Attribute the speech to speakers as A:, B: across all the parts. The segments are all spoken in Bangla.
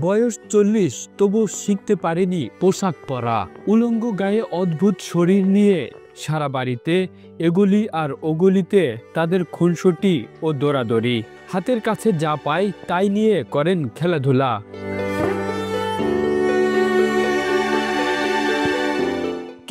A: বয়স ৪০, তবু শিখতে পারেনি পোশাক পরা। উলঙ্গ গায়ে অদ্ভুত শরীর নিয়ে সারা বাড়িতে এগুলি আর ওগুলিতে তাদের খুনসুটি ও দৌড়াদৌড়ি। হাতের কাছে যা পায় তাই নিয়ে করেন খেলাধুলা।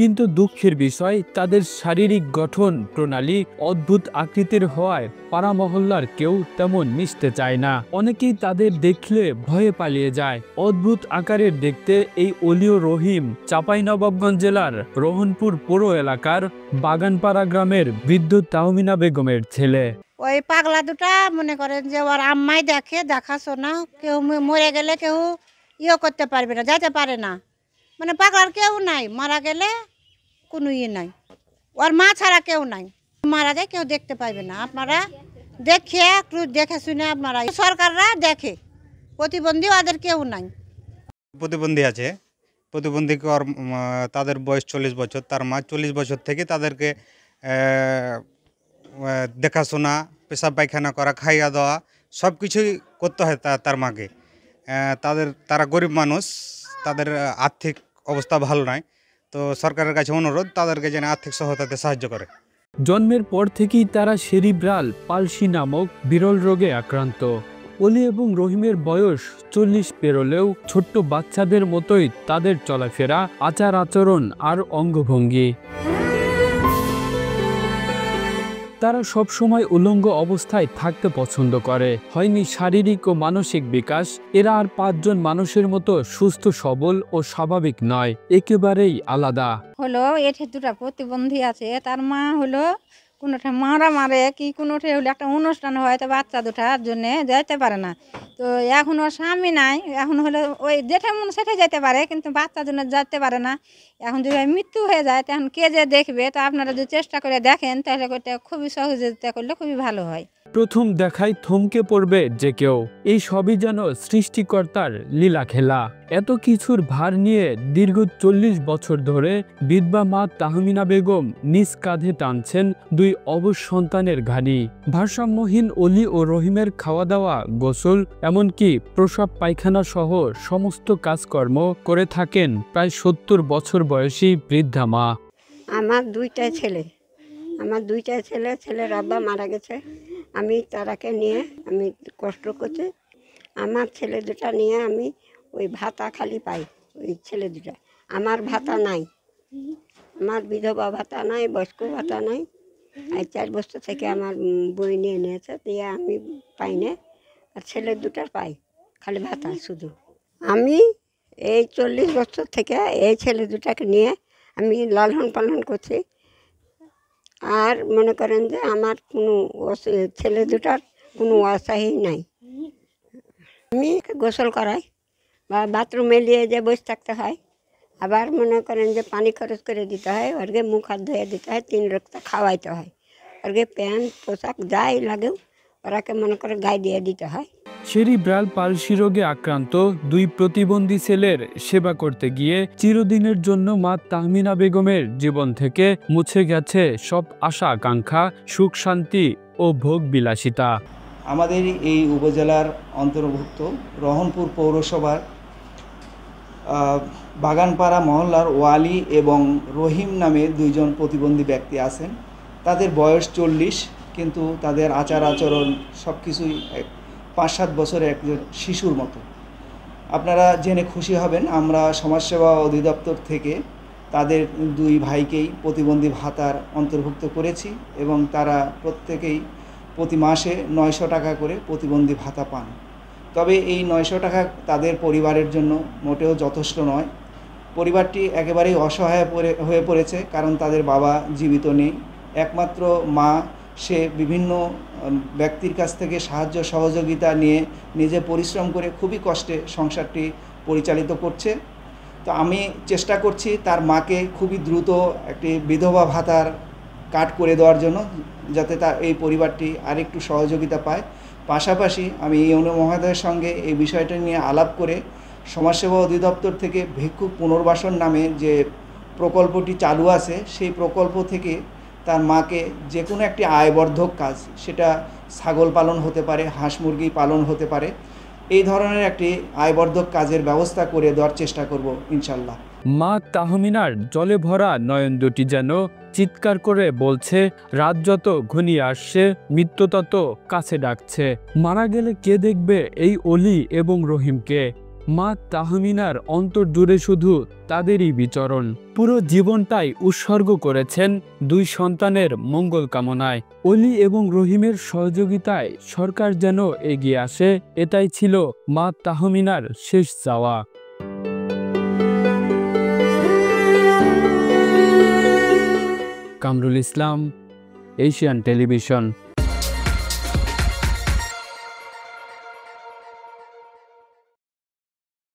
A: কিন্তু দুঃখের বিষয়, তাদের শারীরিক গঠন প্রণালী অদ্ভুত আকৃতির হওয়ায় পাড়া মহল্লার কেউ তেমন মিশতে চায় না। অনেকেই তাদের দেখলে ভয়ে পালিয়ে যায়। অদ্ভুত আকারের দেখতে এই অলি ও রহিম চাঁপাইনবাবগঞ্জ জেলার রোহনপুর পৌর এলাকার বাগানপাড়া গ্রামের বৃদ্ধ তাহমিনা বেগমের ছেলে।
B: ওই পাগলা দুটা মনে করেন যে ওর আম্মাই দেখে, দেখাশোনা, কেউ মরে গেলে কেউ করতে পারবে না, যাইতে পারে না, মানে পাগলার কেউ নাই, মারা গেলে কোনো নাই, ওর মা ছাড়া কেউ নাই, মারা যায় কেউ দেখতে পাইবে না। আপনারা দেখে একটু দেখে শুনে আপনারা, সরকাররা দেখে, প্রতিবন্ধী ওদের কেউ নাই।
C: প্রতিবন্ধী আছে, প্রতিবন্ধীকে তাদের বয়স 40 বছর, তার মা 40 বছর থেকে তাদেরকে দেখাশোনা, পেশাব পায়খানা করা, খাইয়া দেওয়া সব কিছুই করতে হয় তার মাকে। তারা গরিব মানুষ, তাদের আর্থিক অবস্থা ভালো নয়, তো সরকারের কাছে অনুরোধ তাদেরকে যেন আর্থিক সহায়তাতে সাহায্য করে।
A: জন্মের পর থেকেই তারা সেরিব্রাল পালসি নামক বিরল রোগে আক্রান্ত। অলি এবং রহিমের বয়স 40 পেরোলেও ছোট্ট বাচ্চাদের মতোই তাদের চলাফেরা, আচার আচরণ আর অঙ্গভঙ্গি। তারা সবসময় উলঙ্গ অবস্থায় থাকতে পছন্দ করে। হয়নি শারীরিক ও মানসিক বিকাশ। এরা আর 5 জন মানুষের মতো সুস্থ সবল ও স্বাভাবিক নয়, একেবারেই আলাদা।
D: হলো এঠে দুটা প্রতিবন্ধী আছে, তার মা হলো কোনোটা মারা মারে কি কোনোটা হলো একটা অনুষ্ঠান হয়, তো বাচ্চা দুটার জন্যে যাইতে পারে না। তো এখন ওর স্বামী নাই, এখন হলো ওই যেটা মন সেটা যেতে পারে, কিন্তু বাচ্চার জন্য যেতে পারে না। এখন যদি মৃত্যু হয়ে যায় তখন কে যে দেখবে, তো আপনারা যদি চেষ্টা করে দেখেন তাহলে খুবই সহযোগিতা করলে খুবই ভালো হয়।
A: প্রথম দেখায় থমকে পড়বে যে কেউ। এই সবই যেন সৃষ্টিকর্তার লীলা খেলা। এত কিছুর ভার নিয়ে দীর্ঘ 40 বছর ধরে বিধবা মা তাহমিনা বেগম নিজ কাঁধে টানছেন 2 অবশ সন্তানের ঘানি। ভারসাম্যহীন অলি ও রহিমের খাওয়া দাওয়া, গোসল, এমনকি প্রসব পায়খানা সহ সমস্ত কাজকর্ম করে থাকেন প্রায় 70 বছর বয়সী বৃদ্ধা মা।
E: আমার দুইটা ছেলে, ছেলের আব্বা মারা গেছে। আমি তারাকে নিয়ে আমি কষ্ট করছি। আমার ছেলে দুটা নিয়ে আমি ওই ভাতা খালি পাই, ওই ছেলে দুটা। আমার ভাতা নাই, আমার বিধবা ভাতা নাই, বয়স্ক ভাতা নাই। 4 বছর থেকে আমার বই নিয়ে নিয়েছে, দিয়ে আমি পাই না। আর ছেলে দুটার পাই খালি ভাতা শুধু। আমি এই 40 বছর থেকে এই ছেলে দুটাকে নিয়ে আমি লালন পালন করছি। আর মনে করেন যে আমার কোনো ছেলে দুটার কোনো আশাই নাই। আমি গোসল করাই বা বাথরুমে নিয়ে যে বসে থাকতে হয়, আবার মনে করেন যে পানি খরচ করে দিতে হয়, ওরকে মুখ হাত ধুয়ে দিতে হয়, 3 রক্ত খাওয়াইতে হয়, ওরকে প্যান্ট পোশাক যাই লাগেও ওরাকে মনে করে গায়ে দিয়ে দিতে হয়।
A: সেরিব্রাল পালসি রোগে আক্রান্ত 2 প্রতিবন্ধী ছেলের সেবা করতে গিয়ে চিরদিনের জন্য মা তাহমিনা বেগমের জীবন থেকে মুছে গেছে সব আশা আকাঙ্ক্ষা, সুখ শান্তি ও ভোগ বিলাসিতা।
F: আমাদের এই উপজেলার অন্তর্ভুক্ত রহনপুর পৌরসভার বাগানপাড়া মহল্লার ওয়ালি এবং রহিম নামে 2 জন প্রতিবন্ধী ব্যক্তি আছেন। তাদের বয়স 40, কিন্তু তাদের আচার আচরণ সব কিছুই 5-7 বছরের একজন শিশুর মতো। আপনারা জেনে খুশি হবেন, আমরা সমাজসেবা অধিদপ্তর থেকে তাদের 2 ভাইকেই প্রতিবন্ধী ভাতার অন্তর্ভুক্ত করেছি এবং তারা প্রত্যেকেই প্রতি মাসে 900 টাকা করে প্রতিবন্ধী ভাতা পান। তবে এই 900 টাকা তাদের পরিবারের জন্য মোটেও যথেষ্ট নয়। পরিবারটি একেবারেই অসহায় হয়ে পড়েছে, কারণ তাদের বাবা জীবিত নেই। একমাত্র মা, সে বিভিন্ন ব্যক্তির কাছ থেকে সাহায্য সহযোগিতা নিয়ে নিজে পরিশ্রম করে খুবই কষ্টে সংসারটি পরিচালিত করছে। তো আমি চেষ্টা করছি তার মাকে খুবই দ্রুত একটি বিধবা ভাতার কাট করে দেওয়ার জন্য, যাতে তার এই পরিবারটি আরেকটু সহযোগিতা পায়। পাশাপাশি আমি ইউনো মহোদয়ের সঙ্গে এই বিষয়টা নিয়ে আলাপ করে সমাজসেবা অধিদপ্তর থেকে ভিক্ষুক পুনর্বাসন নামে যে প্রকল্পটি চালু আছে, সেই প্রকল্প থেকে তার মাকে যে কোনো একটি আয়বর্ধক কাজ, সেটা ছাগল পালন হতে পারে, হাঁস মুরগি পালন হতে পারে, এই ধরনের একটি আয়বর্ধক কাজের ব্যবস্থা করে দেওয়ার চেষ্টা করব ইনশাল্লাহ।
A: মা তাহমিনার জলে ভরা নয়ন দুটি যেন চিৎকার করে বলছে, রাত যত ঘনিয়ে আসছে মৃত্যু তত কাছে ডাকছে। মারা গেলে কে দেখবে এই অলি এবং রহিমকে? মা তাহমিনার অন্তর জুড়ে শুধু তাদেরই বিচরণ। পুরো জীবনটাই উৎসর্গ করেছেন দুই সন্তানের মঙ্গল কামনায়। অলি এবং রহিমের সহযোগিতায় সরকার যেন এগিয়ে আসে, এটাই ছিল মা তাহমিনার শেষ চাওয়া। Kamrul Islam, Asian television.